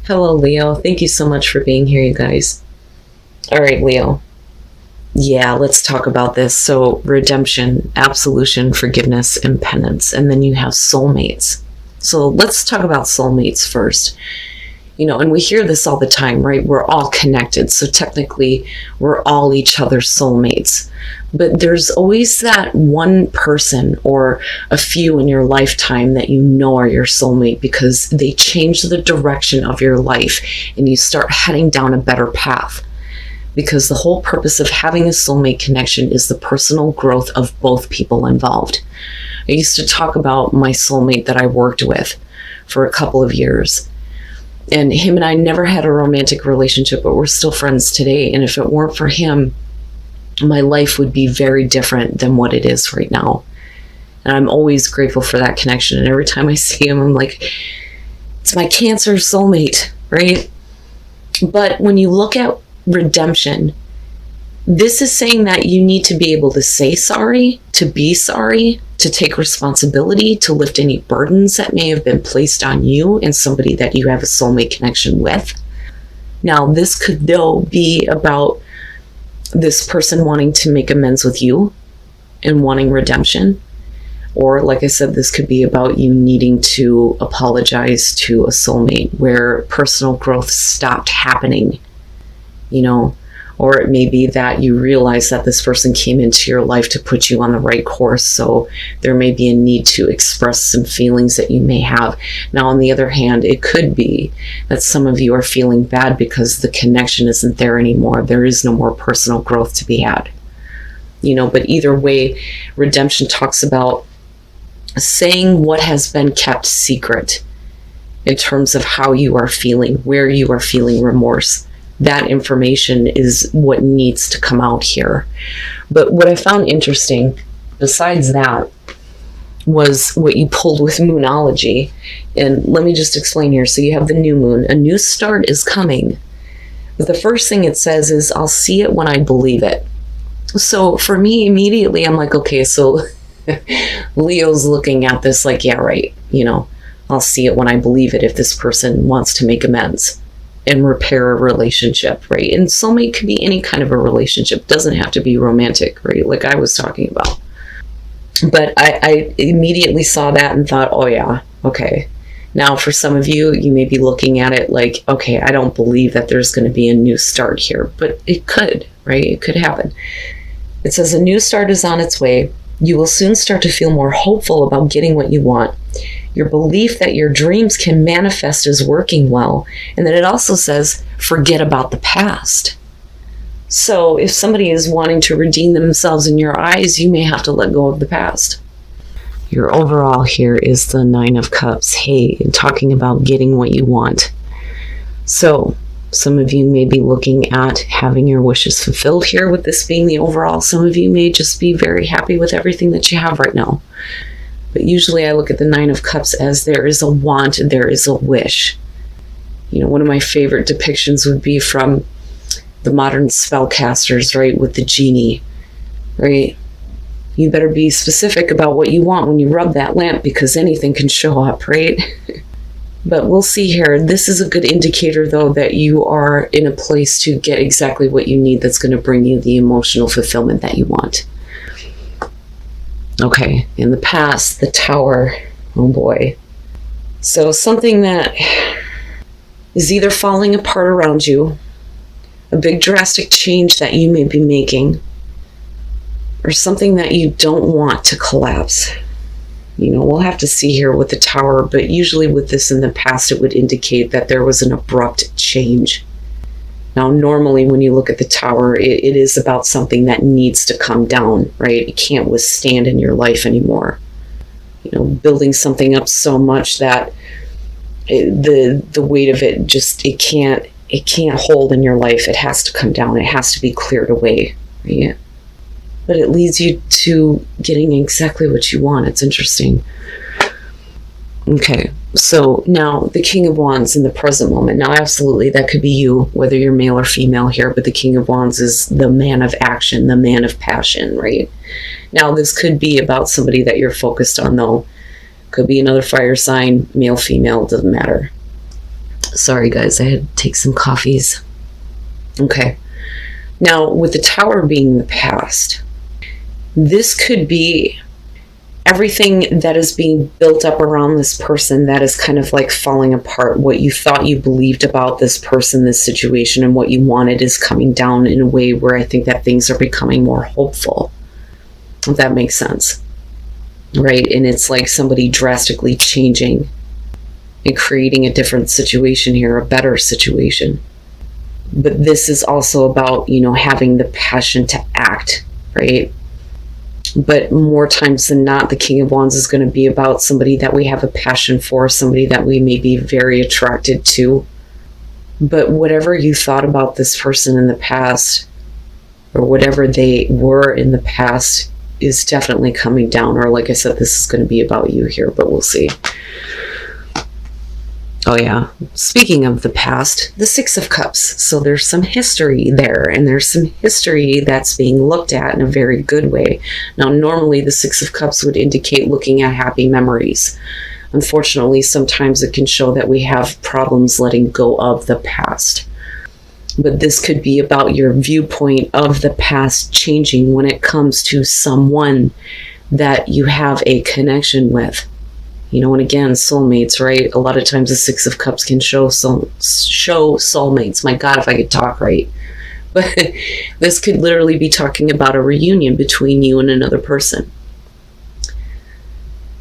Hello, Leo. Thank you so much for being here, you guys. All right, Leo. Yeah, let's talk about this. So, redemption, absolution, forgiveness, and penance. And then you have soulmates. So, let's talk about soulmates first. And we hear this all the time, right? We're all connected. So, technically, we're all each other's soulmates. But there's always that one person or a few in your lifetime that you know are your soulmate because they change the direction of your life and you start heading down a better path. Because the whole purpose of having a soulmate connection is the personal growth of both people involved. I used to talk about my soulmate that I worked with for a couple of years. And him and I never had a romantic relationship, but we're still friends today. And if it weren't for him, my life would be very different than what it is right now. And I'm always grateful for that connection. And every time I see him, I'm like, it's my Cancer soulmate, right? But when you look at redemption, this is saying that you need to be able to say sorry, to be sorry, to take responsibility, to lift any burdens that may have been placed on you and somebody that you have a soulmate connection with. Now, this could though be about this person wanting to make amends with you and wanting redemption. Or, like I said, this could be about you needing to apologize to a soulmate where personal growth stopped happening, or it may be that you realize that this person came into your life to put you on the right course. So there may be a need to express some feelings that you may have. Now, on the other hand, it could be that some of you are feeling bad because the connection isn't there anymore. There is no more personal growth to be had. But either way, redemption talks about saying what has been kept secret in terms of how you are feeling, where you are feeling remorse. That information is what needs to come out here. But what I found interesting, besides that, was what you pulled with Moonology. And let me just explain here. So you have the new moon. A new start is coming. But the first thing it says is, I'll see it when I believe it. So for me, immediately, I'm like, okay, so Leo's looking at this like, yeah, right. I'll see it when I believe it if this person wants to make amends and repair a relationship, right? And soulmate could be any kind of a relationship. It doesn't have to be romantic, right? Like I was talking about. But I immediately saw that and thought, oh yeah, okay. Now for some of you, you may be looking at it like, okay, I don't believe that there's going to be a new start here. But it could, right? It could happen. It says a new start is on its way. You will soon start to feel more hopeful about getting what you want. Your belief that your dreams can manifest is working well. And then it also says, forget about the past. So if somebody is wanting to redeem themselves in your eyes, you may have to let go of the past. Your overall here is the Nine of Cups. Hey, talking about getting what you want. So some of you may be looking at having your wishes fulfilled here with this being the overall. Some of you may just be very happy with everything that you have right now. But usually I look at the Nine of Cups as there is a want, there is a wish. One of my favorite depictions would be from the modern spellcasters, right, with the genie, right? You better be specific about what you want when you rub that lamp because anything can show up, right? But we'll see here. This is a good indicator, though, that you are in a place to get exactly what you need that's going to bring you the emotional fulfillment that you want. Okay, in the past, the Tower, oh boy. So something that is either falling apart around you, a big drastic change that you may be making, or something that you don't want to collapse. We'll have to see here with the Tower, but usually with this in the past, it would indicate that there was an abrupt change. Now, normally when you look at the Tower, it is about something that needs to come down, right? It can't withstand in your life anymore. Building something up so much that the weight of it just, it can't hold in your life. It has to come down. It has to be cleared away, right? But it leads you to getting exactly what you want. It's interesting. Okay, so now the King of Wands in the present moment. Now, absolutely, that could be you, whether you're male or female here, but the King of Wands is the man of action, the man of passion, right? Now, this could be about somebody that you're focused on, though. Could be another fire sign, male, female, doesn't matter. Sorry, guys, I had to take some coffees. Okay. Now, with the Tower being the past, this could be everything that is being built up around this person that is kind of like falling apart. What you thought you believed about this person, this situation, and what you wanted is coming down in a way where I think that things are becoming more hopeful. If that makes sense. Right? And it's like somebody drastically changing and creating a different situation here, a better situation. But this is also about, having the passion to act, right? But more times than not, the King of Wands is going to be about somebody that we have a passion for, somebody that we may be very attracted to. But whatever you thought about this person in the past, or whatever they were in the past, is definitely coming down. Or like I said, this is going to be about you here, but we'll see. Oh yeah, speaking of the past, the Six of Cups. So there's some history there, and there's some history that's being looked at in a very good way. Now, normally the Six of Cups would indicate looking at happy memories. Unfortunately, sometimes it can show that we have problems letting go of the past. But this could be about your viewpoint of the past changing when it comes to someone that you have a connection with. And again, soulmates, right? A lot of times the Six of Cups can show soulmates. My God, if I could talk right. But this could literally be talking about a reunion between you and another person.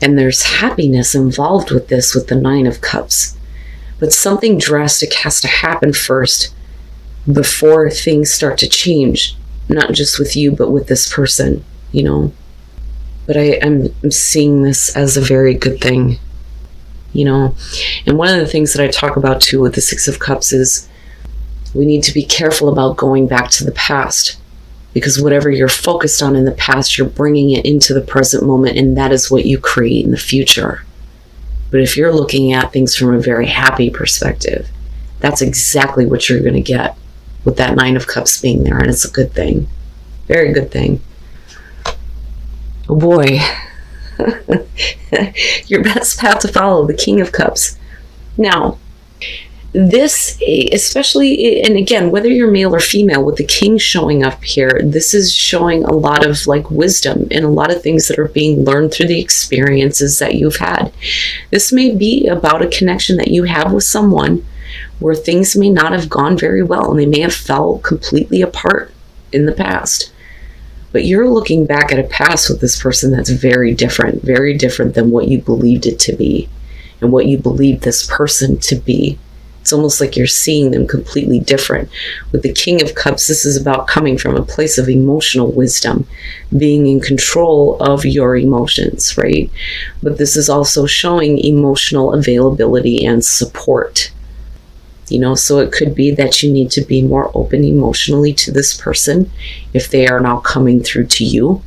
And there's happiness involved with this, with the Nine of Cups. But something drastic has to happen first before things start to change. Not just with you, but with this person, But I'm seeing this as a very good thing, And one of the things that I talk about too with the Six of Cups is we need to be careful about going back to the past, because whatever you're focused on in the past, you're bringing it into the present moment, and that is what you create in the future. But if you're looking at things from a very happy perspective, that's exactly what you're going to get with that Nine of Cups being there, and it's a good thing. Very good thing. Oh boy, your best path to follow, the King of Cups. Now, this, especially, and again, whether you're male or female, with the King showing up here, this is showing a lot of wisdom and a lot of things that are being learned through the experiences that you've had. This may be about a connection that you have with someone where things may not have gone very well, and they may have fell completely apart in the past. But you're looking back at a past with this person that's very different than what you believed it to be and what you believed this person to be. It's almost like you're seeing them completely different. With the King of Cups, this is about coming from a place of emotional wisdom, being in control of your emotions, right? But this is also showing emotional availability and support. So it could be that you need to be more open emotionally to this person if they are now coming through to you.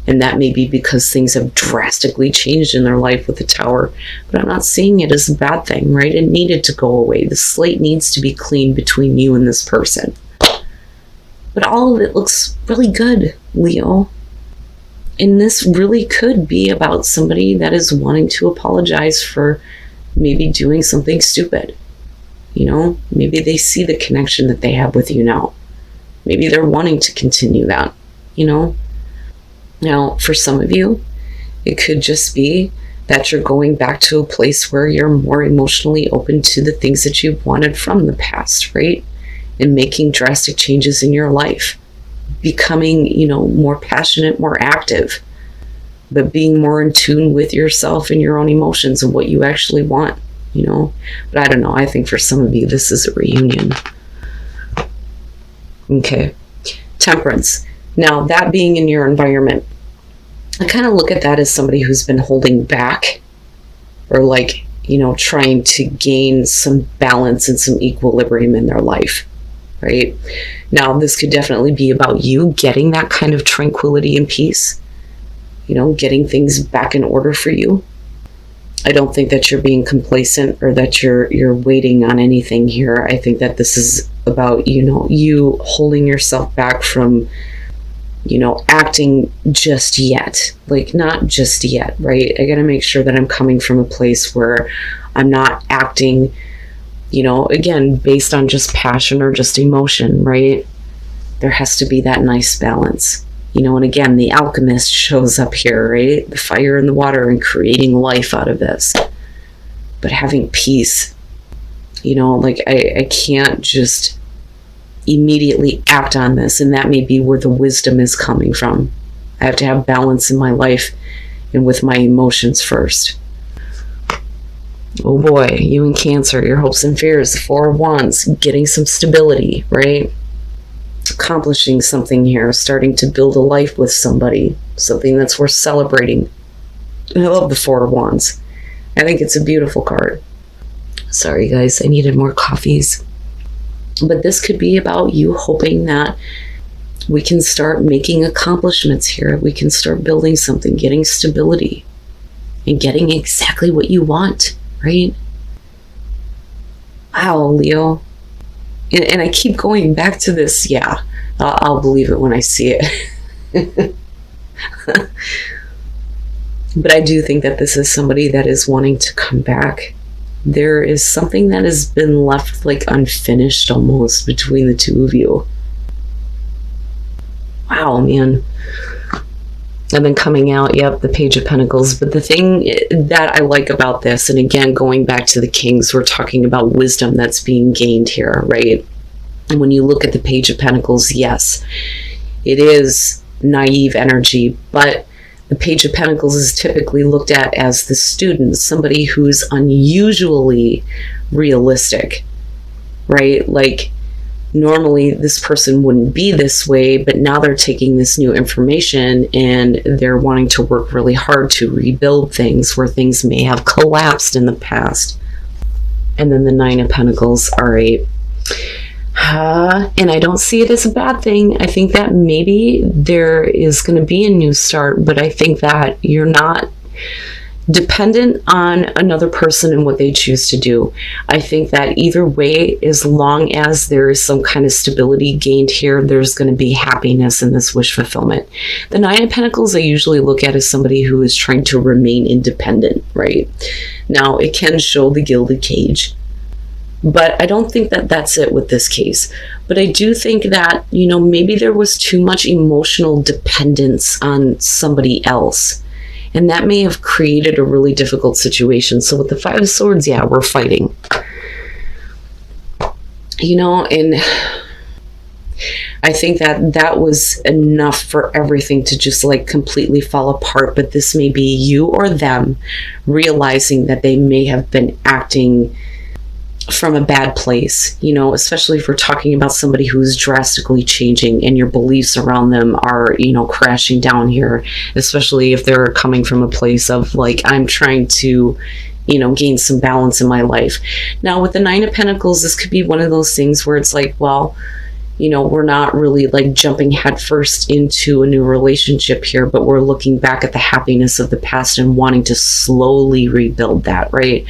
And that may be because things have drastically changed in their life with the Tower. But I'm not seeing it as a bad thing, right? It needed to go away. The slate needs to be clean between you and this person. But all of it looks really good, Leo. And this really could be about somebody that is wanting to apologize for maybe doing something stupid. Maybe they see the connection that they have with you now. Maybe they're wanting to continue that, Now, for some of you, it could just be that you're going back to a place where you're more emotionally open to the things that you've wanted from the past, right? And making drastic changes in your life. Becoming, more passionate, more active. But being more in tune with yourself and your own emotions and what you actually want. But I don't know. I think for some of you, this is a reunion. Okay. Temperance. Now, that being in your environment, I kind of look at that as somebody who's been holding back or trying to gain some balance and some equilibrium in their life, right? Now, this could definitely be about you getting that kind of tranquility and peace, getting things back in order for you. I don't think that you're being complacent or that you're waiting on anything here. I think that this is about, you holding yourself back from, acting just yet. Not just yet, right? I got to make sure that I'm coming from a place where I'm not acting Again, based on just passion or just emotion, right? There has to be that nice balance. And again, the alchemist shows up here, right? The fire and the water and creating life out of this. But having peace, I can't just immediately act on this, and that may be where the wisdom is coming from. I have to have balance in my life and with my emotions first. Oh boy, you in Cancer, your hopes and fears, the Four of Wands, getting some stability, right? Accomplishing something here, starting to build a life with somebody, something that's worth celebrating. I love the Four of Wands. I think it's a beautiful card. Sorry guys, I needed more coffees. But this could be about you hoping that we can start making accomplishments here. We can start building something, getting stability, and getting exactly what you want, right? Wow, Leo. And I keep going back to this. Yeah, I'll believe it when I see it. But I do think that this is somebody that is wanting to come back. There is something that has been left unfinished almost between the two of you. Wow, man. And then coming out, yep, the Page of Pentacles. But the thing that I like about this, and again, going back to the Kings, we're talking about wisdom that's being gained here, right? And when you look at the Page of Pentacles, yes, it is naive energy, but the Page of Pentacles is typically looked at as the student, somebody who's unusually realistic, right? Normally this person wouldn't be this way, but now they're taking this new information and they're wanting to work really hard to rebuild things where things may have collapsed in the past. And then the Nine of Pentacles, all right. And I don't see it as a bad thing. I think that maybe there is going to be a new start, but I think that you're not dependent on another person and what they choose to do. I think that either way, as long as there is some kind of stability gained here, there's going to be happiness in this wish fulfillment. The Nine of Pentacles I usually look at as somebody who is trying to remain independent, right? Now, it can show the gilded cage, but I don't think that that's it with this case. But I do think that, maybe there was too much emotional dependence on somebody else. And that may have created a really difficult situation. So with the Five of Swords, yeah, we're fighting. And I think that that was enough for everything to just completely fall apart. But this may be you or them realizing that they may have been acting from a bad place, especially if we're talking about somebody who's drastically changing and your beliefs around them are, crashing down here, especially if they're coming from a place of I'm trying to, gain some balance in my life. Now with the Nine of Pentacles, this could be one of those things where it's well, we're not really jumping headfirst into a new relationship here, but we're looking back at the happiness of the past and wanting to slowly rebuild that, right?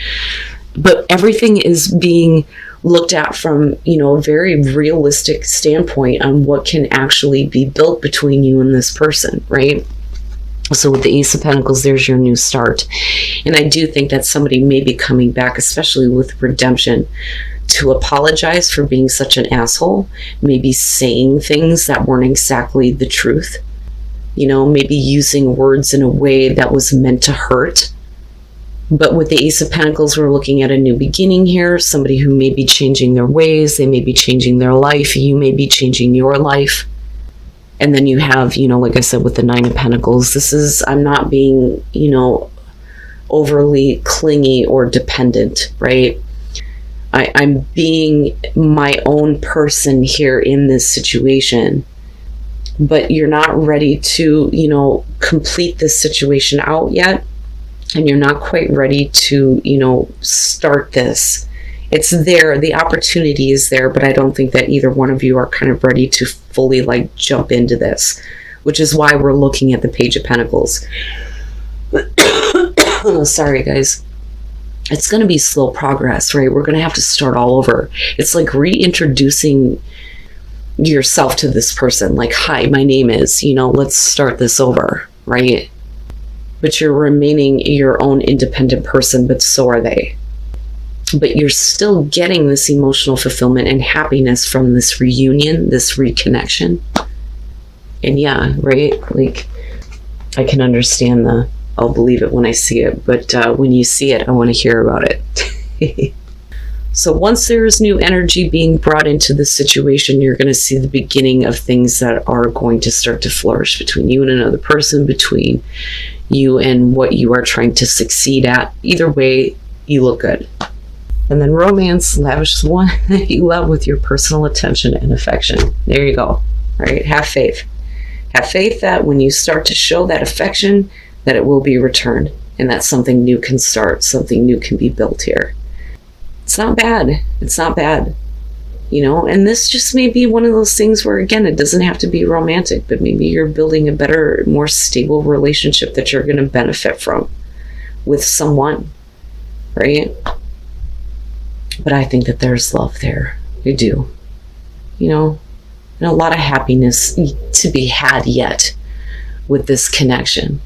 But everything is being looked at from, a very realistic standpoint on what can actually be built between you and this person, right? So with the Ace of Pentacles, there's your new start. And I do think that somebody may be coming back, especially with redemption, to apologize for being such an asshole, maybe saying things that weren't exactly the truth, maybe using words in a way that was meant to hurt. But with the Ace of Pentacles, we're looking at a new beginning here, somebody who may be changing their ways, they may be changing their life, you may be changing your life. And then you have, like I said, with the Nine of Pentacles, I'm not being, overly clingy or dependent, right? I'm being my own person here in this situation. But you're not ready to, complete this situation out yet. And you're not quite ready to, start this. It's there, the opportunity is there, but I don't think that either one of you are kind of ready to fully jump into this, which is why we're looking at the Page of Pentacles. Sorry, guys. It's going to be slow progress, right? We're going to have to start all over. It's reintroducing yourself to this person. Hi, my name is, let's start this over, right? But you're remaining your own independent person, but so are they. but you're still getting this emotional fulfillment and happiness from this reunion, this reconnection. And yeah, right? Like, I can understand I'll believe it when I see it, but when you see it, I want to hear about it. So once there is new energy being brought into the situation, you're going to see the beginning of things that are going to start to flourish between you and another person, between you and what you are trying to succeed at. Either way, you look good. And then romance, lavish the one that you love with your personal attention and affection. There you go. All right, have faith. Have faith that when you start to show that affection, that it will be returned, and that something new can start, something new can be built here. It's not bad. It's not bad. You know, and this just may be one of those things where, again, it doesn't have to be romantic, but maybe you're building a better, more stable relationship that you're going to benefit from with someone, right? But I think that there's love there. I do. You know, and a lot of happiness to be had yet with this connection.